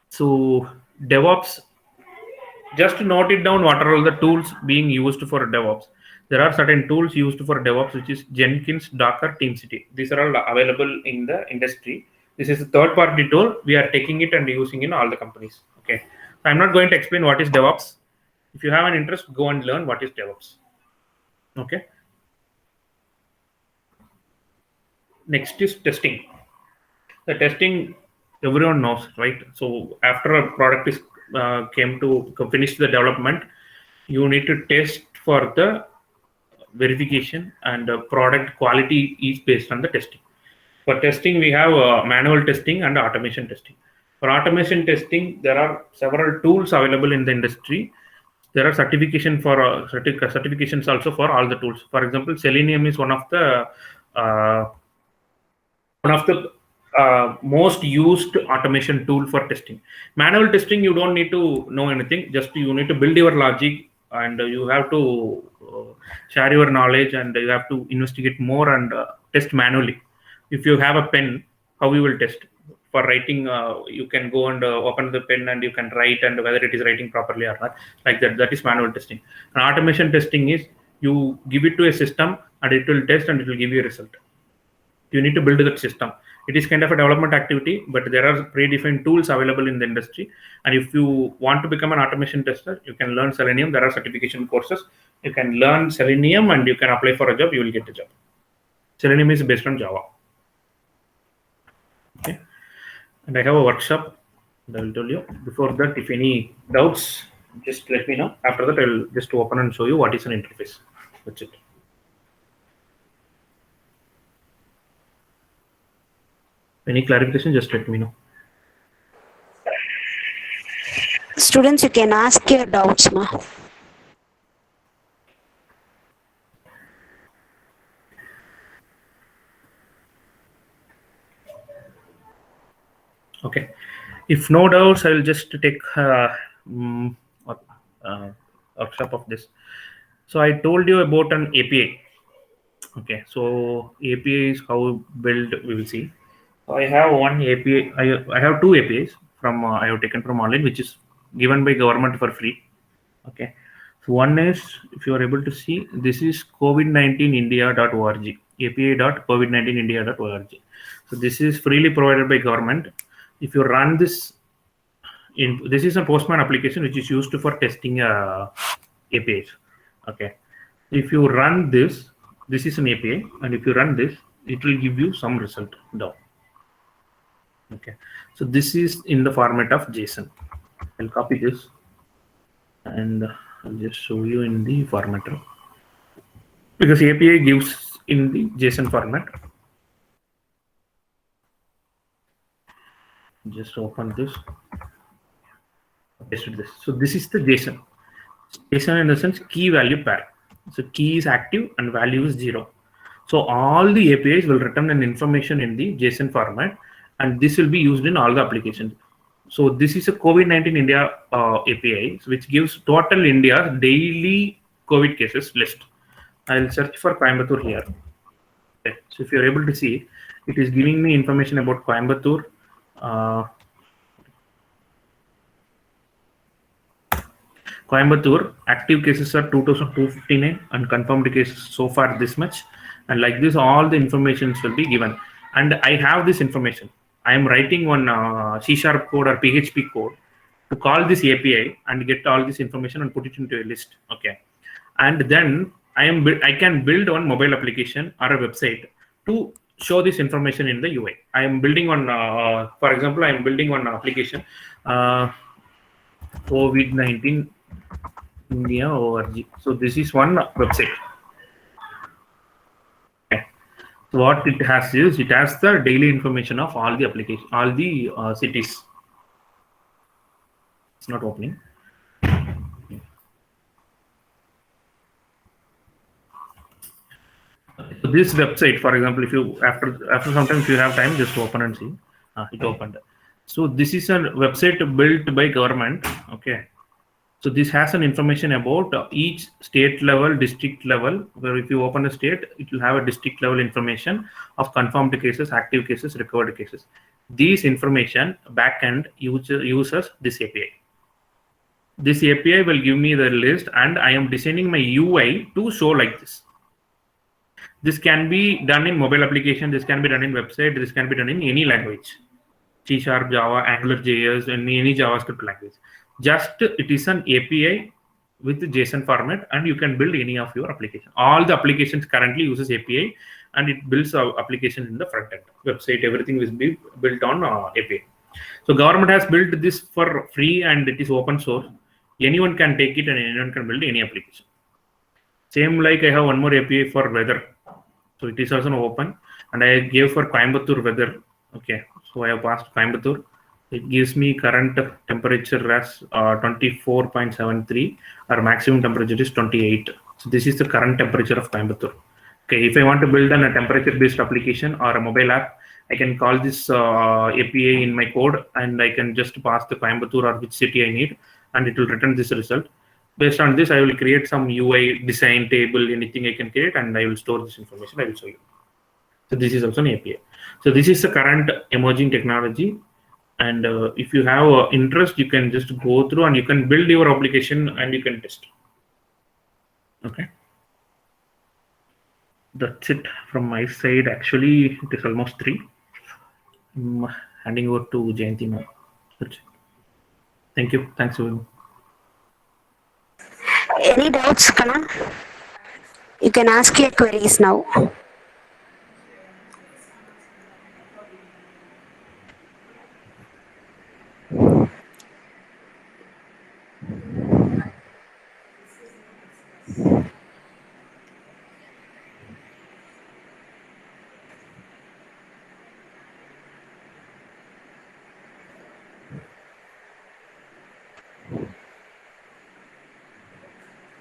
So DevOps, just note it down what are all the tools being used for DevOps. There are certain tools used for DevOps, which is Jenkins, Docker, TeamCity. These are all available in the industry. This is a third-party tool. We are taking it and using in all the companies. Okay. So I'm not going to explain what is DevOps. If you have an interest, go and learn what is DevOps. Okay. Next is testing. The testing, everyone knows, right? So after a product is came to finish the development, you need to test for the verification, and product quality is based on the testing. For testing, we have manual testing and automation testing. For automation testing, there are several tools available in the industry. There are certifications also for all the tools. For example, Selenium is one of the most used automation tool for testing. Manual testing, you don't need to know anything. Just you need to build your logic, and you have to share your knowledge, and you have to investigate more and test manually. If you have a pen, how you will test? For writing, you can go and open the pen and you can write, and whether it is writing properly or not, like that. That is manual testing. And automation testing is, you give it to a system and it will test and it will give you a result. You need to build that system. It is kind of a development activity, but there are predefined tools available in the industry. And if you want to become an automation tester, you can learn Selenium. There are certification courses. You can learn Selenium and you can apply for a job, you will get a job. Selenium is based on Java. Okay. And I have a workshop that I will tell you. Before that, if any doubts, just let me know. After that, I will just open and show you what is an interface. That's it. Any clarification, just let me know. Students, you can ask your doubts, ma. Okay. If no doubts, I will just take workshop of this. So I told you about an API. Okay. So API is how build we will see. So I have one API. I have two APIs from I have taken from online, which is given by government for free. Okay. So one is, if you are able to see, this is covid19india.org, api.covid19india.org. So this is freely provided by government. If you run this, this is a Postman application which is used for testing APIs. Okay. If you run this, this is an API, and if you run this, it will give you some result down. Okay. So this is in the format of JSON. I'll copy this and I'll just show you in the formatter, because API gives in the JSON format. Just open this, paste this. So this is the JSON. JSON in the sense key value pair. So key is active and value is 0. So all the APIs will return an information in the JSON format, and this will be used in all the applications. So this is a COVID-19 India API, which gives total India's daily COVID cases list. I'll search for Coimbatore here. Okay. So if you're able to see, it is giving me information about Coimbatore. Coimbatore active cases are 2,259 and confirmed cases so far this much. And like this, all the information will be given. And I have this information. I am writing one C# code or PHP code to call this API and get all this information and put it into a list. Okay. And then I can build one mobile application or a website to show this information in the UI. I am building one, for example, I am building one application, COVID-19 India org. So this is one website. Okay. So what it has is, it has the daily information of all the application, all the cities. It's not opening. So this website, for example, if you after some time, if you have time, just open and see. It opened. So this is a website built by government. Okay. So this has an information about each state level, district level, where if you open a state, it will have a district level information of confirmed cases, active cases, recovered cases. These information backend uses this API. This API will give me the list, and I am designing my UI to show like this. This can be done in mobile application, this can be done in website, this can be done in any language. C#, Java, AngularJS, and any JavaScript language. Just it is an API with JSON format, and you can build any of your application. All the applications currently uses API, and it builds application in the front end. Website, everything is built on API. So government has built this for free, and it is open source. Anyone can take it and anyone can build any application. Same like I have one more API for weather. So it is also open, and I gave for Coimbatore weather. Okay, so I have passed Coimbatore. It gives me current temperature as 24.73. Our maximum temperature is 28. So this is the current temperature of Coimbatore. Okay, if I want to build a temperature-based application or a mobile app, I can call this API in my code, and I can just pass the Coimbatore or which city I need, and it will return this result. Based on this, I will create some UI design table, anything I can create, and I will store this information. I will show you. So this is also an API. So this is the current emerging technology. And if you have interest, you can just go through and you can build your application and you can test. Okay. That's it from my side. Actually, it is almost 3. I'm handing over to Jayanti now. That's it. Thank you. Thanks, everyone. Any doubts, Kana? You can ask your queries now.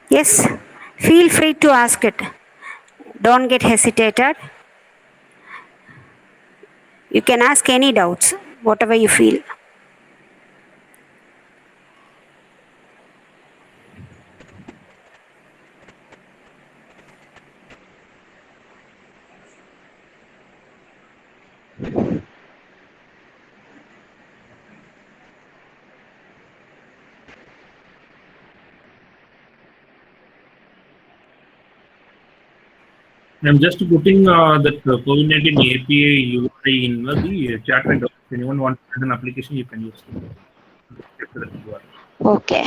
Yes, feel free to ask it. Don't get hesitated. You can ask any doubts, whatever you feel. I'm just putting that COVID-19 API URI in the chat window. If anyone wants to add an application, you can use that URI. Okay.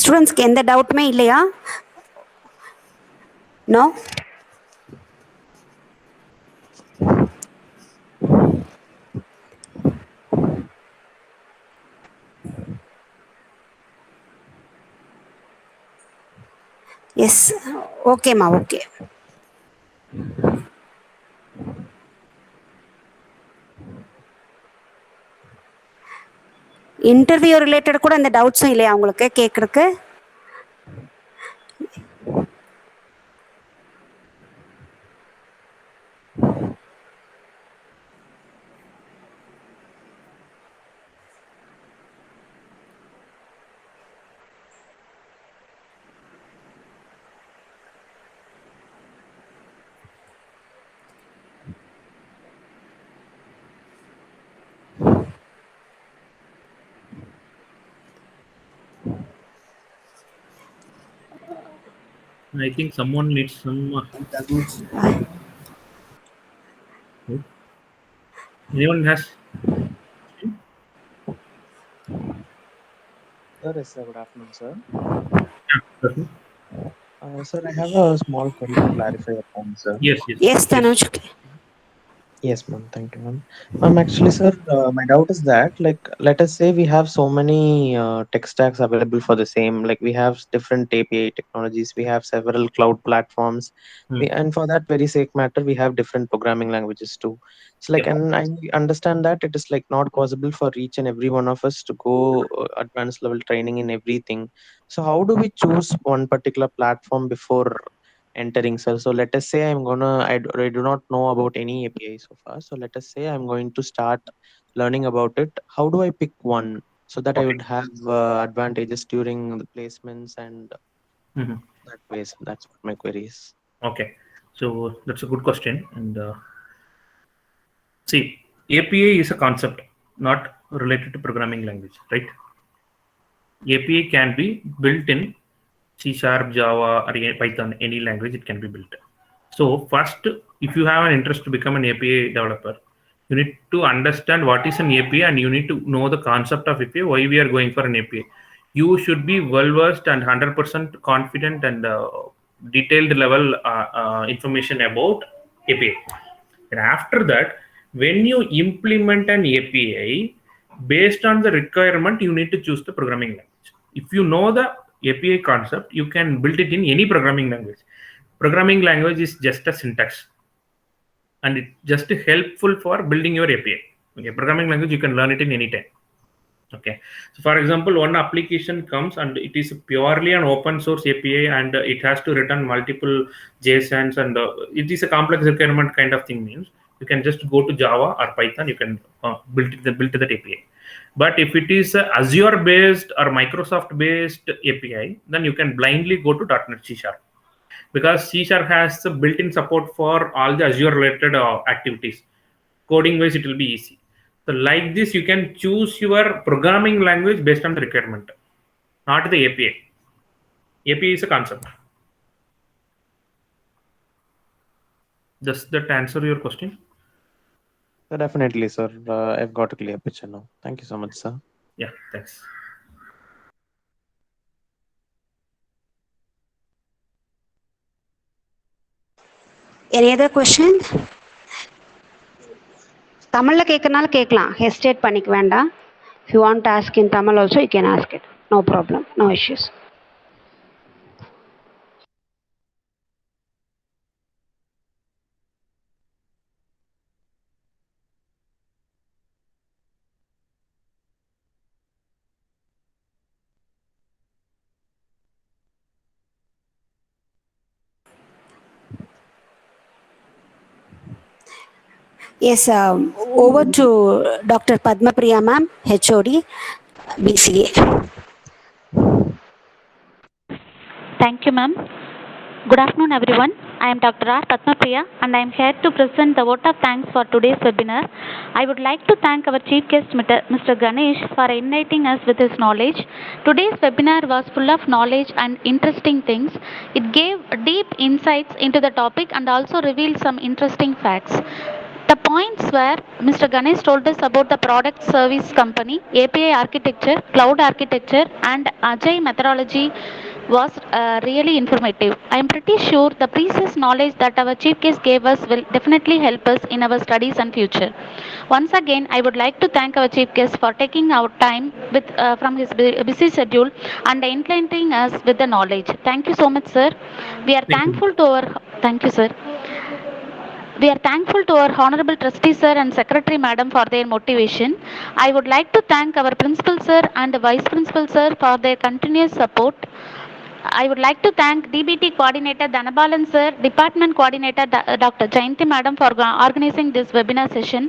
ஸ்டூடெண்ட்ஸ்க்கு எந்த டவுட்டுமே இல்லையா? No? S, ஓகேம்மா, okay. Interview related கூட அந்த டவுட்ஸும் இல்லையா உங்களுக்கு கேட்குறக்கு? I think someone needs some. Anyone has? Sir, yes, sir. Good afternoon, sir. Yeah. Sir, I have a small query to clarify upon, sir. Yes. Yes, Tanuj. Yes, ma'am. Thank you, ma'am. Actually, sir, my doubt is that, like, let us say we have so many tech stacks available for the same. Like, we have different API technologies, we have several cloud platforms, and for that very sake matter, we have different programming languages too. So, like, Yeah. and I understand that it is like not possible for each and every one of us to go advanced level training in everything. So, how do we choose one particular platform before entering, sir? So let us say I do not know about any API so far, so let us say I'm going to start learning about it. How do I pick one so that I Okay. would have advantages during the placements and that way? So that's what my query is. Okay, so that's a good question. And see, API is a concept not related to programming language, right? API can be built in C#, Java, or Python, any language it can be built. So first, if you have an interest to become an API developer, you need to understand what is an API and you need to know the concept of API, why we are going for an API. You should be well versed and 100% confident and detailed level information about API. And after that, when you implement an API, based on the requirement, you need to choose the programming language. If you know the API concept, you can build it in any programming language. Programming language is just a syntax and it's just helpful for building your API. Okay, programming language you can learn it in any time. Okay, so for example, one application comes and it is purely an open source API and it has to return multiple JSONs and it is a complex requirement kind of thing. Means you can just go to Java or Python, you can build that API. But if it is Azure based or Microsoft based API, then you can blindly go to .NET C#, because C# has the built-in support for all the Azure related activities. Coding wise it will be easy. So like this, you can choose your programming language based on the requirement, not the API. API is a concept. Does that answer your question? Definitely, sir. I've got a clear picture now. Thank you so much, sir. Yeah, thanks. Any other question? தமிழ்ல கேட்கறனால கேட்கலாம், hesitate பண்ணிக்க வேண்டாம். If you want to ask in Tamil also, you can ask it. No problem, no issues. Yes, over to Dr. Padma Priya ma'am, HOD, BCA. Thank you, ma'am. Good afternoon, everyone. I am Dr. R. Padmapriya, and I am here to present the vote of thanks for today's webinar. I would like to thank our chief guest, Mr. Ganesh, for enlightening us with his knowledge. Today's webinar was full of knowledge and interesting things. It gave deep insights into the topic and also revealed some interesting facts. The points where Mr. Ganesh told us about the product service company, API architecture, cloud architecture, and agile methodology was really informative. I am pretty sure the precious knowledge that our chief guest gave us will definitely help us in our studies and future. Once again, I would like to thank our chief guest for taking our time with from his busy schedule and enlightening us with the knowledge. Thank you so much, sir. We are Thank you. thankful to our thank you, sir. We are thankful to our Honorable Trustee Sir and Secretary Madam for their motivation. I would like to thank our Principal Sir and Vice Principal Sir for their continuous support. I would like to thank DBT Coordinator Dhanabalan Sir, Department Coordinator Dr. Jayanti Madam for organizing this webinar session,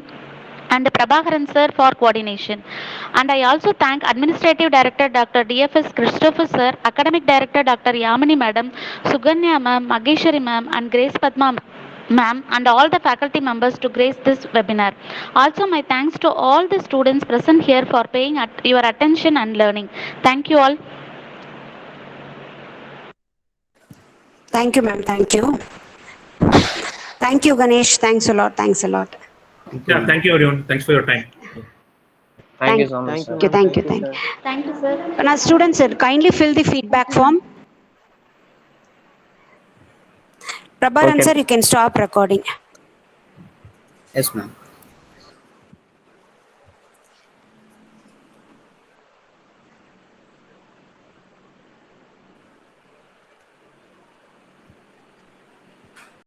and Prabhakaran Sir for coordination. And I also thank Administrative Director Dr. DFS Christopher Sir, Academic Director Dr. Yamini Madam, Suganya Ma'am, Mageshwari Ma'am, and Grace Padma Ma'am, and all the faculty members to grace this webinar. Also, my thanks to all the students present here for paying your attention and learning. Thank you all. Thank you, ma'am. Thank you. Thank you, Ganesh. Thanks a lot. Thanks a lot. Yeah, thank you, everyone. Thanks for your time. Thank you so much, Thank sir. you, Thank you. ma'am. Thank you. Thank you, sir. Now, students, kindly fill the feedback form. Prabharan Okay. sir, you can stop recording. Yes, ma'am.